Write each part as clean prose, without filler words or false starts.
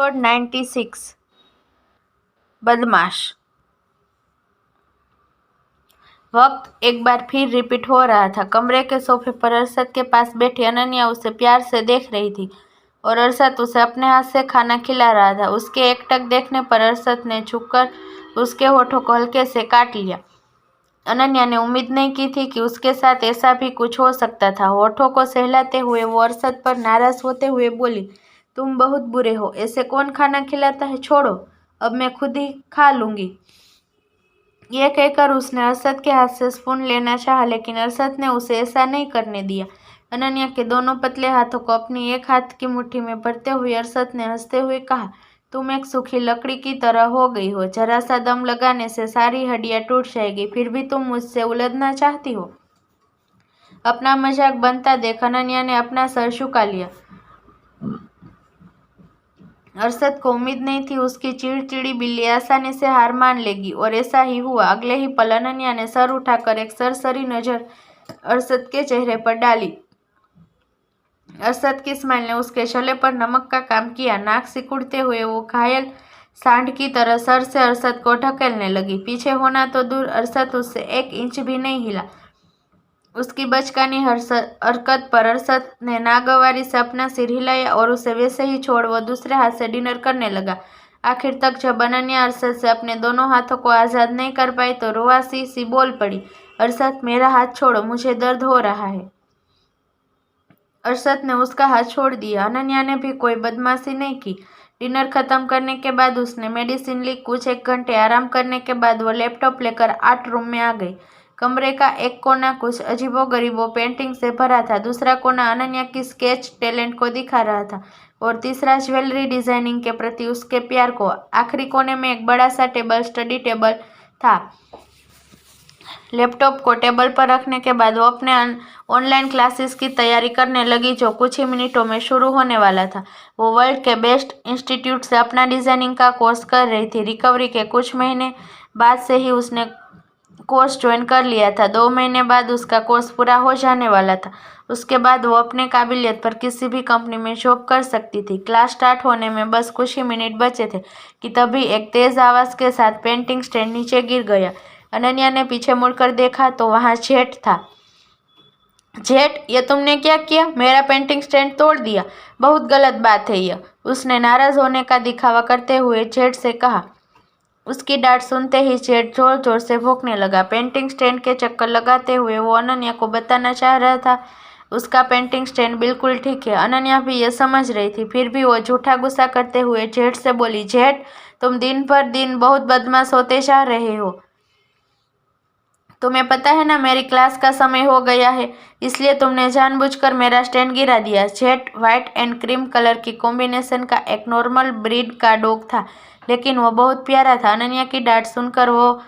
Episode 96 बदमाश। वक्त एक बार फिर रिपीट हो रहा था। कमरे के सोफे पर अरशद के पास बैठी अनन्या उसे प्यार से देख रही थी और अरशद उसे अपने हाथ से खाना खिला रहा था। उसके एकटक देखने पर अरशद ने झुककर उसके होठों को हल्के से काट लिया। अनन्या ने उम्मीद नहीं की थी कि उसके साथ ऐसा भी कुछ हो सकता था। होठों को सहलाते हुए वो अरशद पर नाराज होते हुए बोली, तुम बहुत बुरे हो, ऐसे कौन खाना खिलाता है, छोड़ो, अब मैं खुद ही खा लूंगी। यह कहकर उसने अरशद के हाथ से स्पून लेना चाहा, लेकिन अरशद ने उसे ऐसा नहीं करने दिया। अनन्या के दोनों पतले हाथों को अपनी एक हाथ की मुट्ठी में भरते हुए अरशद ने हंसते हुए कहा, तुम एक सूखी लकड़ी की तरह हो गई हो, जरा सा दम लगाने से सारी हड्डियां टूट जाएगी, फिर भी तुम मुझसे उलझना चाहती हो। अपना मजाक बनता देख अनन्या ने अपना सर झुका लिया। अरशद को उम्मीद नहीं थी उसकी चिड़चिड़ी बिल्ली आसानी से हार मान लेगी, और ऐसा ही हुआ। अगले ही पल अनन्या ने सर उठाकर एक सरसरी नजर अरशद के चेहरे पर डाली। अरशद की स्माइल ने उसके गले पर नमक का काम किया। नाक सिकुड़ते हुए वो घायल सांड की तरह सर से अरशद को ढकेलने लगी। पीछे होना तो दूर, अरशद उससे 1 इंच भी नहीं हिला। उसकी बचकानी हरकत पर अरशद ने नागवारी से अपना सिर हिलाया और उसे वैसे ही छोड़ वो दूसरे हाथ से डिनर करने लगा। आखिर तक जब अनन्या अरशद से अपने दोनों हाथों को आज़ाद नहीं कर पाई तो रुआसी सी बोल पड़ी, अरशद मेरा हाथ छोड़ो, मुझे दर्द हो रहा है। अरशद ने उसका हाथ छोड़ दिया। अनन्या ने भी कोई बदमाशी नहीं की। डिनर खत्म करने के बाद उसने मेडिसिन ली। कुछ 1 घंटे आराम करने के बाद वो लैपटॉप लेकर आर्ट रूम में आ गई। कमरे का एक कोना कुछ अजीबोगरीबो पेंटिंग से भरा था, दूसरा कोना अनन्या की स्केच टैलेंट को दिखा रहा था और तीसरा ज्वेलरी डिजाइनिंग के प्रति उसके प्यार को। आखिरी कोने में एक बड़ा सा टेबल, स्टडी टेबल था। लैपटॉप को टेबल पर रखने के बाद वो अपने ऑनलाइन क्लासेस की तैयारी करने लगी, जो कुछ ही मिनटों में शुरू होने वाला था। वो वर्ल्ड के बेस्ट इंस्टीट्यूट से अपना डिजाइनिंग का कोर्स कर रही थी। रिकवरी के कुछ महीने बाद से ही उसने कोर्स ज्वाइन कर लिया था। 2 महीने बाद उसका कोर्स पूरा हो जाने वाला था। उसके बाद वो अपने काबिलियत पर किसी भी कंपनी में जॉब कर सकती थी। क्लास स्टार्ट होने में बस कुछ ही मिनट बचे थे कि तभी एक तेज आवाज के साथ पेंटिंग स्टैंड नीचे गिर गया। अनन्या ने पीछे मुड़कर देखा तो वहां जेट था। जेट, ये तुमने क्या किया? मेरा पेंटिंग स्टैंड तोड़ दिया। बहुत गलत बात है यह, उसने नाराज होने का दिखावा करते हुए जेट से कहा। उसकी डांट सुनते ही जेट जोर जोर से भौंकने लगा। पेंटिंग स्टैंड के चक्कर लगाते हुए वो अनन्या को बताना चाह रहा था उसका पेंटिंग स्टैंड बिल्कुल ठीक है। अनन्या भी ये समझ रही थी, फिर भी वो झूठा गुस्सा करते हुए जेट से बोली, जेट, तुम दिन पर दिन बहुत बदमाश होते जा रहे हो। तुम्हें पता है ना मेरी क्लास का समय हो गया है, इसलिए तुमने जानबूझकर मेरा स्टैंड गिरा दिया। Jet white and cream colour की कॉम्बिनेशन का एक नॉर्मल ब्रीड का डॉग था, लेकिन वो बहुत प्यारा था। अनन्या की डांट सुनकर वो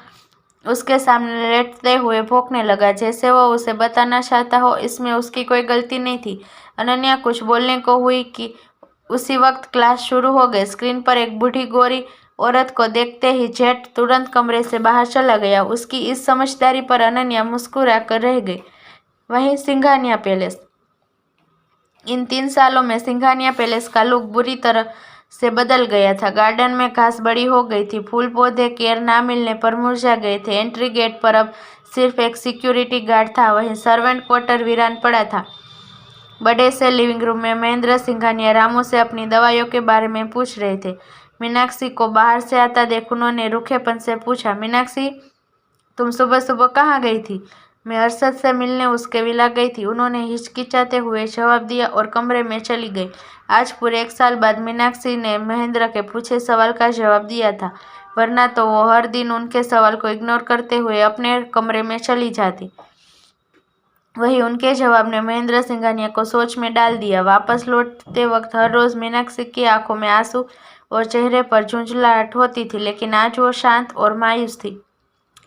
उसके सामने लेटते हुए भौंकने लगा, जैसे वो उसे बताना चाहता हो इसमें उसकी कोई गलती नहीं थी। अनन्या कुछ बोलने को हुई कि उसी वक्त क्लास शुरू हो गई। स्क्रीन पर एक बूढ़ी गोरी औरत को देखते ही जेट तुरंत कमरे से बाहर चला गया। उसकी इस समझदारी पर अनन्या मुस्कुरा कर रह गई। वहीं सिंघानिया पैलेस। इन 3 सालों में सिंघानिया पैलेस का लुक बुरी तरह से बदल गया था। गार्डन में घास बड़ी हो गई थी, फूल पौधे केयर ना मिलने पर मुरझा गए थे। एंट्री गेट पर अब सिर्फ एक सिक्योरिटी गार्ड था। वहीं सर्वेंट क्वार्टर वीरान पड़ा था। बड़े से लिविंग रूम में महेंद्र सिंघानिया रामू से अपनी दवाइयों के बारे में पूछ रहे थे। मीनाक्षी को बाहर से आता देख उन्होंने रूखेपन से पूछा, मीनाक्षी, तुम सुबह सुबह कहाँ गई थी? मैं अरशद से मिलने उसके विला गई थी, उन्होंने हिचकिचाते हुए जवाब दिया और कमरे में चली गई। आज पूरे 1 साल बाद मीनाक्षी ने महेंद्र के पूछे सवाल का जवाब दिया था, वरना तो वो हर दिन उनके सवाल को इग्नोर करते हुए अपने कमरे में चली जाती। वही उनके जवाब ने महेंद्र सिंघानिया को सोच में डाल दिया। वापस लौटते वक्त हर रोज मीनाक्षी की आंखों में आंसू और चेहरे पर झुंझलाहट होती थी, लेकिन आज वो शांत और मायूस थी।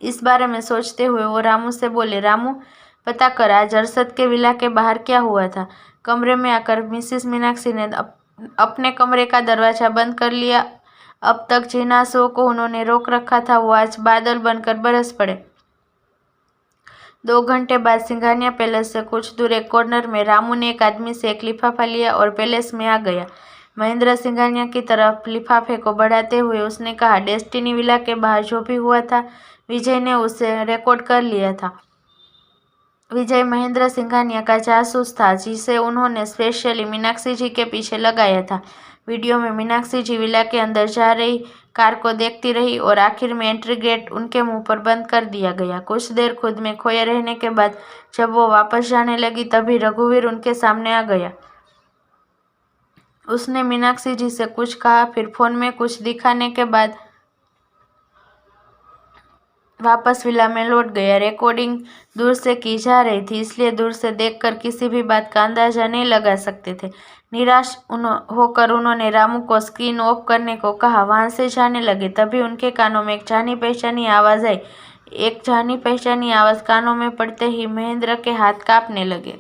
इस बारे में सोचते हुए वो रामू से बोले, रामू, पता कर आज अरशद के विला के बाहर क्या हुआ था। कमरे में आकर मिसिस मीनाक्षी ने अपने कमरे का दरवाजा बंद कर लिया। अब तक जिन आंसुओं को उन्होंने रोक रखा था वो आज बादल बनकर बरस पड़े। 2 घंटे बाद सिंघानिया पैलेस से कुछ दूर एक कॉर्नर में रामू ने एक आदमी से एक लिफाफा लिया और पैलेस में आ गया। महेंद्र सिंघानिया की तरफ लिफाफे को बढ़ाते हुए उसने कहा, डेस्टिनी विला के बाहर जो भी हुआ था विजय ने उसे रिकॉर्ड कर लिया था। विजय महेंद्र सिंघानिया का जासूस था जिसे उन्होंने स्पेशली मीनाक्षी जी के पीछे लगाया था। वीडियो में मीनाक्षी जी विला के अंदर जा रही कार को देखती रही और आखिर में एंट्री गेट उनके मुंह पर बंद कर दिया गया। कुछ देर खुद में खोए रहने के बाद जब वो वापस जाने लगी तभी रघुवीर उनके सामने आ गया। उसने मीनाक्षी जी से कुछ कहा, फिर फोन में कुछ दिखाने के बाद वापस विला में लौट गया। रिकॉर्डिंग दूर से की जा रही थी, इसलिए दूर से देखकर किसी भी बात का अंदाजा नहीं लगा सकते थे। निराश होकर उन्होंने रामू को स्क्रीन ऑफ करने को कहा। वहां से जाने लगे तभी उनके कानों में एक जानी पहचानी आवाज आई। एक जानी पहचानी आवाज कानों में पड़ते ही महेंद्र के हाथ कांपने लगे।